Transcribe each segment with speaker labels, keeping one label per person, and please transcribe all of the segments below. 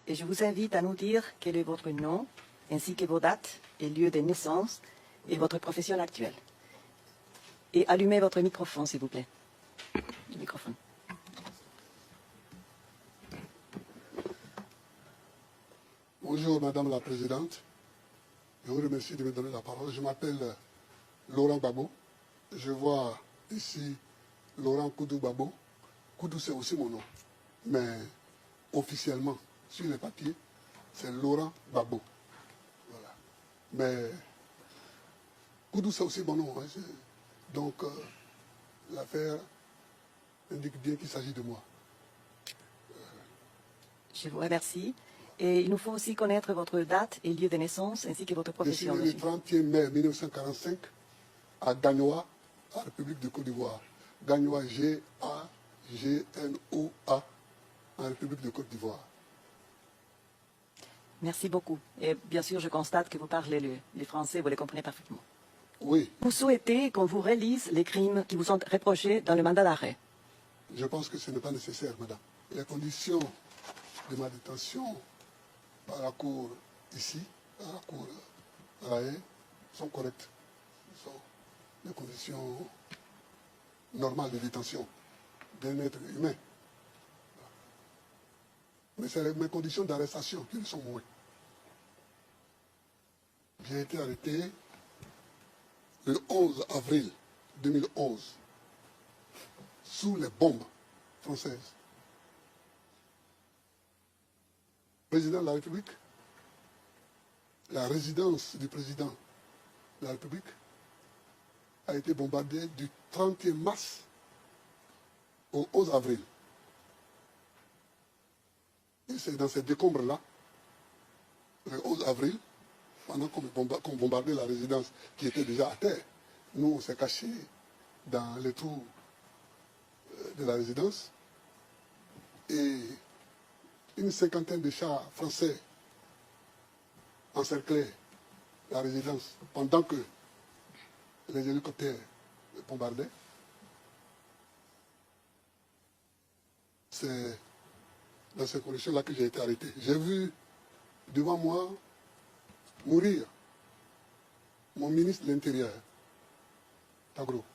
Speaker 1: et je vous invite à nous dire quel est votre nom, ainsi que vos dates et lieux de naissance et votre profession actuelle. Et allumez votre microphone, s'il vous plaît. Le microphone.
Speaker 2: Bonjour, Madame la Présidente. Je vous remercie de me donner la parole. Je m'appelle Laurent Gbagbo. Je vois ici Laurent Koudou Gbagbo. Koudou, c'est aussi mon nom. Mais officiellement, sur les papiers, c'est Laurent Gbagbo. Voilà. Mais Koudou, c'est aussi mon nom. Hein. Donc, l'affaire indique bien qu'il s'agit de moi.
Speaker 1: Je vous remercie. Et il nous faut aussi connaître votre date et lieu de naissance, ainsi que votre profession.
Speaker 2: Je suis né le 31 mai 1945 à Gagnoa, en République de Côte d'Ivoire. Gagnoa, G-A-G-N-O-A, en République de Côte d'Ivoire.
Speaker 1: Merci beaucoup. Et bien sûr, je constate que vous parlez le français, vous les comprenez parfaitement.
Speaker 2: Oui.
Speaker 1: Vous souhaitez qu'on vous relise les crimes qui vous sont reprochés dans le mandat d'arrêt?
Speaker 2: Je pense que ce n'est pas nécessaire, madame. Les conditions de ma détention par la cour ici, par la cour à La Haye, sont correctes. Ce sont des conditions normales de détention d'un être humain. Mais c'est mes conditions d'arrestation qui le sont moins. J'ai été arrêté le 11 avril 2011 sous les bombes françaises. Président de la République, la résidence du président de la République a été bombardée du 31 mars au 11 avril. Et c'est dans ces décombres-là, le 11 avril, pendant qu'on bombardait la résidence qui était déjà à terre, nous on s'est cachés dans les trous de la résidence et une cinquantaine de chars français encerclaient la résidence pendant que les hélicoptères bombardaient. C'est dans ces conditions-là que j'ai été arrêté. J'ai vu devant moi mourir mon ministre de l'Intérieur, Tagro.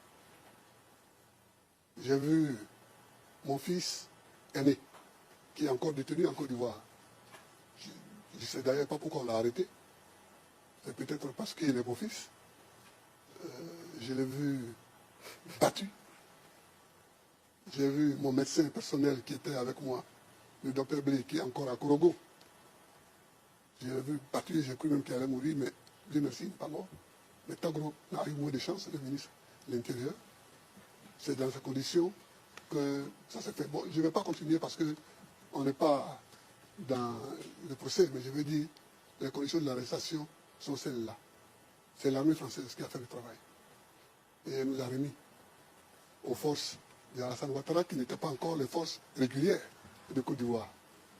Speaker 2: J'ai vu mon fils aîné, qui est encore détenu en Côte d'Ivoire. Je ne sais d'ailleurs pas pourquoi on l'a arrêté. C'est peut-être parce qu'il est mon fils. Je l'ai vu battu. J'ai vu mon médecin personnel qui était avec moi, le docteur Blé, qui est encore à Korogo. Je l'ai vu battu, j'ai cru même qu'il allait mourir, mais Dieu merci, il n'est pas mort. Mais Tagro n'a eu moins de chance, le ministre de l'Intérieur. C'est dans ces conditions que ça s'est fait. Bon, je ne vais pas continuer parce qu'on n'est pas dans le procès, mais je veux dire, les conditions de l'arrestation sont celles-là. C'est l'armée française qui a fait le travail. Et elle nous a remis aux forces de Alassane Ouattara, qui n'étaient pas encore les forces régulières de Côte d'Ivoire,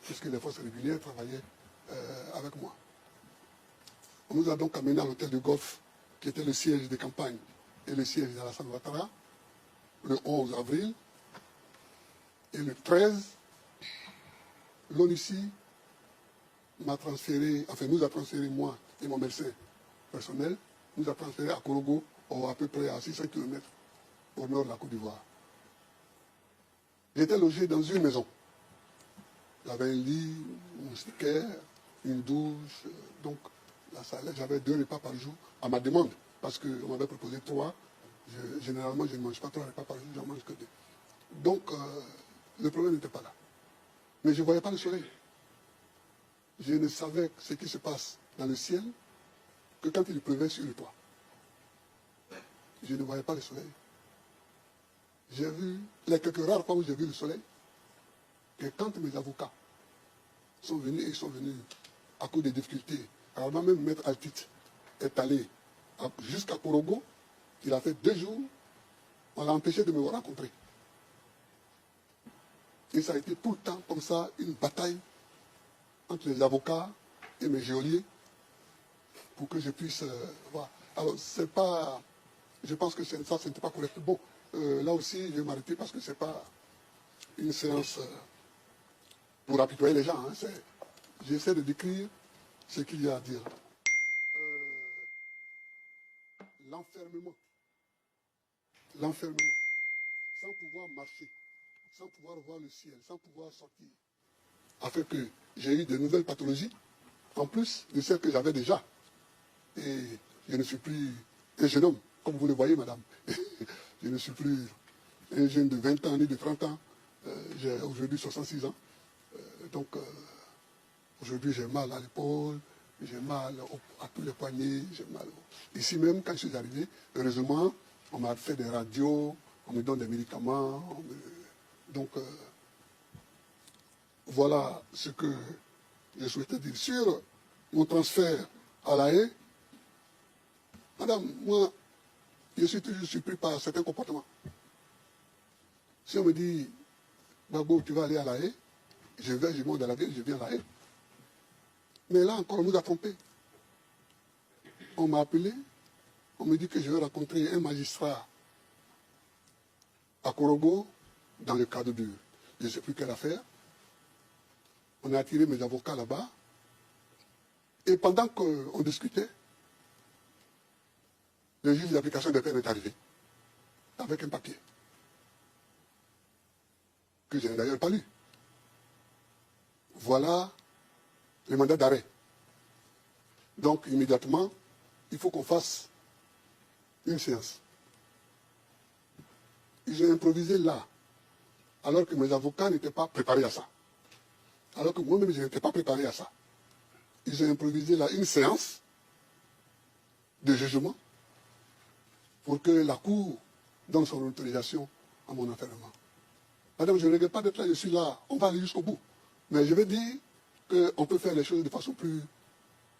Speaker 2: puisque les forces régulières travaillaient avec moi. On nous a donc amenés à l'hôtel de Golfe, qui était le siège de campagne et le siège d'Alassane Ouattara, le 11 avril. Et le 13, l'ONUCI m'a transféré, enfin nous a transféré, moi et mon médecin personnel, nous a transféré à Korogo, à peu près à 600 km au nord de la Côte d'Ivoire. J'étais logé dans une maison. J'avais un lit, un moustiquaire, une douche, donc la salle, j'avais 2 repas par jour à ma demande, parce qu'on m'avait proposé 3. Généralement, je ne mange pas 3 repas par jour, j'en mange que 2. Donc, le problème n'était pas là. Mais je ne voyais pas le soleil. Je ne savais ce qui se passe dans le ciel que quand il pleuvait sur le toit. Je ne voyais pas le soleil. J'ai vu, les quelques rares fois où j'ai vu le soleil, que quand mes avocats sont venus, ils sont venus à cause des difficultés. Alors même Maître Altit est allé jusqu'à Korogo, il a fait 2 jours, on l'a empêché de me rencontrer. Et ça a été tout le temps comme ça, une bataille entre les avocats et mes geôliers pour que je puisse voir. Alors, c'est pas... Je pense que ça, ce n'était pas correct. Bon, là aussi, je vais m'arrêter parce que ce n'est pas une séance pour apitoyer les gens. Hein. J'essaie de décrire ce qu'il y a à dire. L'enfermement. L'enfermement. Sans pouvoir marcher, sans pouvoir voir le ciel, sans pouvoir sortir. A fait que j'ai eu de nouvelles pathologies, en plus de celles que j'avais déjà. Et je ne suis plus un jeune homme, comme vous le voyez, madame. Je ne suis plus un jeune de 20 ans ni de 30 ans. J'ai aujourd'hui 66 ans. Donc, aujourd'hui, j'ai mal à l'épaule, j'ai mal à tous les poignets, j'ai mal. Ici même, quand je suis arrivé, heureusement, on m'a fait des radios, on me donne des médicaments. Donc, voilà ce que je souhaitais dire. Sur mon transfert à La Haye, madame, moi, je suis toujours surpris par certains comportements. Si on me dit, Gbagbo, tu vas aller à La Haye, je vais, je monte dans la ville, je viens à La Haye. Mais là encore, on nous a trompés. On m'a appelé, on me dit que je vais rencontrer un magistrat à Korogo dans le cadre de je ne sais plus quelle affaire. On a attiré mes avocats là-bas. Et pendant qu'on discutait, le juge d'application des peines est arrivé avec un papier que je n'ai d'ailleurs pas lu. Voilà le mandat d'arrêt. Donc, immédiatement, il faut qu'on fasse une séance. Ils ont improvisé là, alors que mes avocats n'étaient pas préparés à ça. Alors que moi-même, je n'étais pas préparé à ça. Ils ont improvisé là une séance de jugement pour que la Cour donne son autorisation à mon enfermement. Madame, je ne regrette pas d'être là, je suis là, on va aller jusqu'au bout. Mais je vais dire qu'on peut faire les choses de façon plus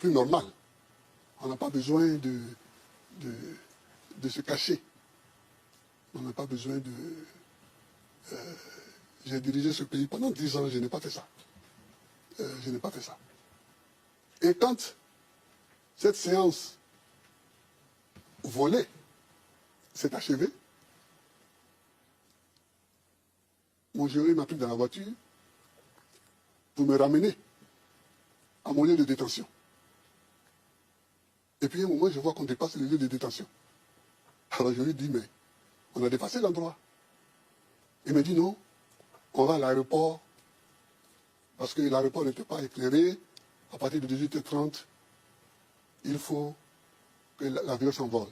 Speaker 2: normale. On n'a pas besoin de se cacher. On n'a pas besoin de... j'ai dirigé ce pays pendant 10 ans, je n'ai pas fait ça. Je n'ai pas fait ça. Et quand cette séance volée s'est achevée, mon jury m'a pris dans la voiture pour me ramener à mon lieu de détention. Et puis à un moment, je vois qu'on dépasse le lieu de détention. Alors je lui dis, mais on a dépassé l'endroit. Il me dit non, on va à l'aéroport, parce que l'aéroport n'était pas éclairé. À partir de 18h30, il faut que l'avion s'envole.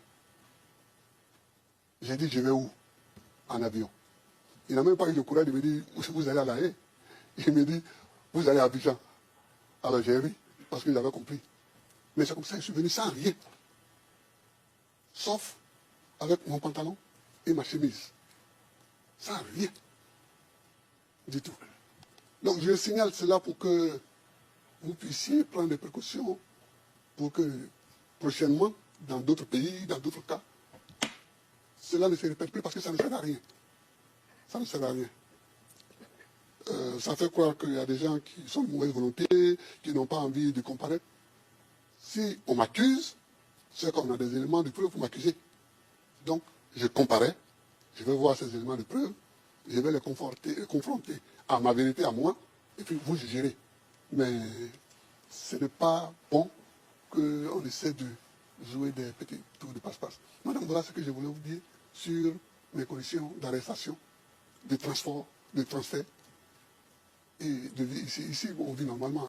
Speaker 2: J'ai dit, je vais où? En avion. Il n'a même pas eu le courage de me dire, vous allez à La Haye. Il me dit, vous allez à Abidjan. Alors j'ai ri, parce qu'il avait compris. Mais c'est comme ça que je suis venu sans rien. Sauf avec mon pantalon et ma chemise. Sans rien. Du tout. Donc je signale cela pour que vous puissiez prendre des précautions pour que prochainement, dans d'autres pays, dans d'autres cas, cela ne se répète plus parce que ça ne sert à rien. Ça ne sert à rien. Ça fait croire qu'il y a des gens qui sont de mauvaise volonté, qui n'ont pas envie de comparaître. Si on m'accuse, c'est qu'on a des éléments de preuve pour m'accuser. Donc, je comparais, je vais voir ces éléments de preuve, je vais les confronter à ma vérité, à moi, et puis vous jugerez. Mais ce n'est pas bon qu'on essaie de jouer des petits tours de passe-passe. Madame, voilà ce que je voulais vous dire sur mes conditions d'arrestation, de transport, de transfert et de vie ici. Ici, on vit normalement.